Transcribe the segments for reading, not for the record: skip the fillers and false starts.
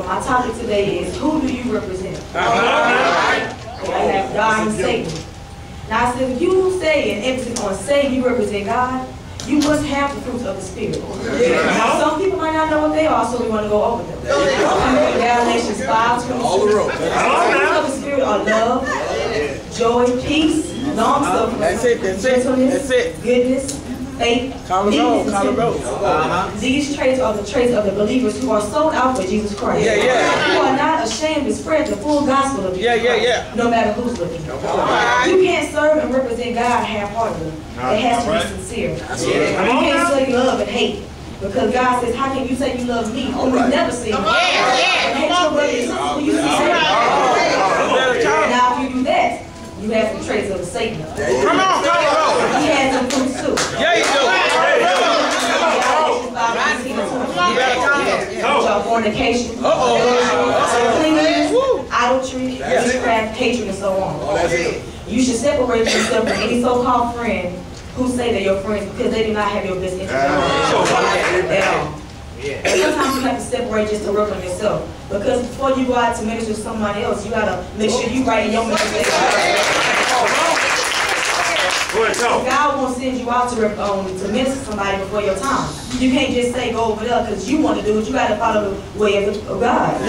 my topic today is, who do you represent? I have God and Satan. Now, if you say and emphasis on saying you represent God, you must have the fruits of the Spirit. Now, some people might not know what they are, so we want to go over them. Galatians 5:26. The fruits of the Spirit are love, joy, peace, long-suffering, gentleness, goodness, faith, meekness, and temperance. These traits are the traits of the believers who are sold out for Jesus Christ. Who are not ashamed to spread the full gospel of Jesus Christ, no matter who's looking. You can't serve and represent God half-heartedly. It has to be sincere. You can't say love and hate. Because God says, how can you say you love me who you've never seen me? And hate your brother and sister who you see. Now, if you do that, you have some traits of Satan. Come on, he has some fruits too. Yeah, you do. Fornication, idolatry, witchcraft, hatred, and so on. You should separate yourself from any so-called friend who say they're your friends because they do not have your best interest at all. Sometimes you have to separate just to work on yourself. Because before you go out to minister to somebody else, you gotta make sure you right in your ministry. God won't send you out to minister to somebody before your time. You can't just say go over there because you want to do it. You got to follow the way of God.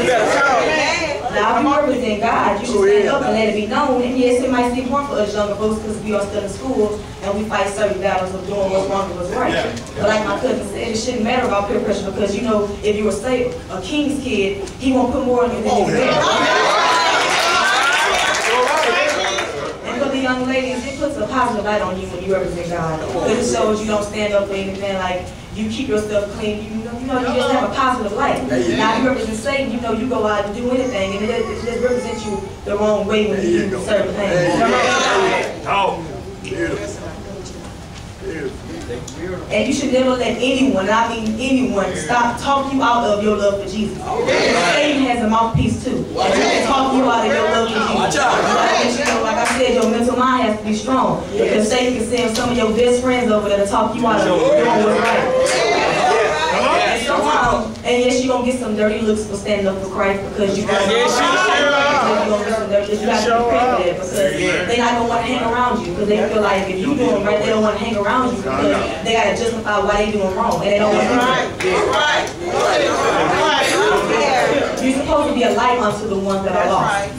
Now, if you represent God, you should stand up and let it be known. And yes, it might seem hard for us younger folks because we are still in school and we fight certain battles of doing what's wrong and what's right. But like my cousin said, it shouldn't matter about peer pressure because you know, if you were a king's kid, he won't put more on you than you can. Young ladies, it puts a positive light on you when you represent God. Because it shows you don't stand up for anything, like you keep yourself clean, you know, you just have a positive light. Now if you represent Satan, you know you go out and do anything, and it just represents you the wrong way when you do certain things. And you should never let anyone, I mean anyone, talk you out of your love for Jesus. Satan has a mouthpiece too. And he can talk you out of your love for Jesus. Like I said, your mental mind has to be strong. Because Satan can send some of your best friends over there to talk you out of doing what's right. And yes, you're going to get some dirty looks for standing up for Christ because you got to get some dirty looks. You got to be prepared for that because they're not going to want to hang around you because they feel like if you're doing right, they don't want to hang around you because they got to justify why they're doing wrong and they don't want to do it. You're supposed to be a light unto the ones that are lost.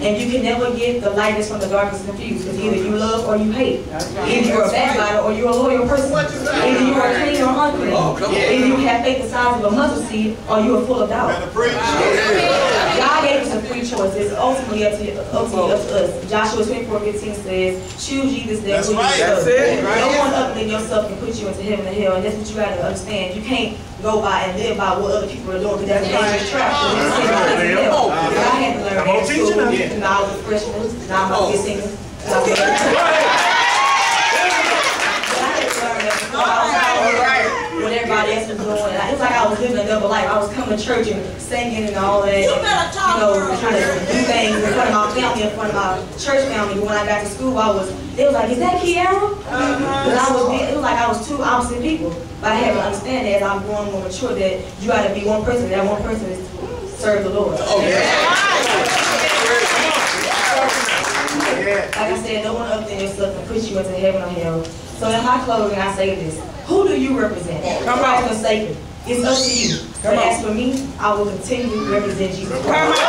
And you can never get the lightness from the darkness confused because either you love or you hate. Either you're a backbiter or you're a loyal person. Either you are clean or unclean. Either you have faith the size of a mustard seed or you are full of doubt. God gave us a free choice. It's ultimately up to us. Joshua 24:15 says, choose ye this day who you serve. No one other than yourself can put you into heaven or hell. And that's what you got to understand. You can't go by and live by what other people are doing because that's a dangerous trap. I had to learn that in school. I was a freshman. Now I'm going to be a senior. What everybody else was doing. It was like I was living a double life. I was coming to church and singing and all that. You know, trying to do things in front of my family, in front of my church family. But when I got to school, they was like, is that Kiara? Because it was like I was two opposite people. But I had to understand that as I'm growing more mature that you got to be one person. That one person is to serve the Lord. Like I said, no one other than yourself can push you into heaven or hell. So in my closing, I say this. Who do you represent? Christ or Satan? It's up to you. But as for me, I will continue to represent Jesus Christ.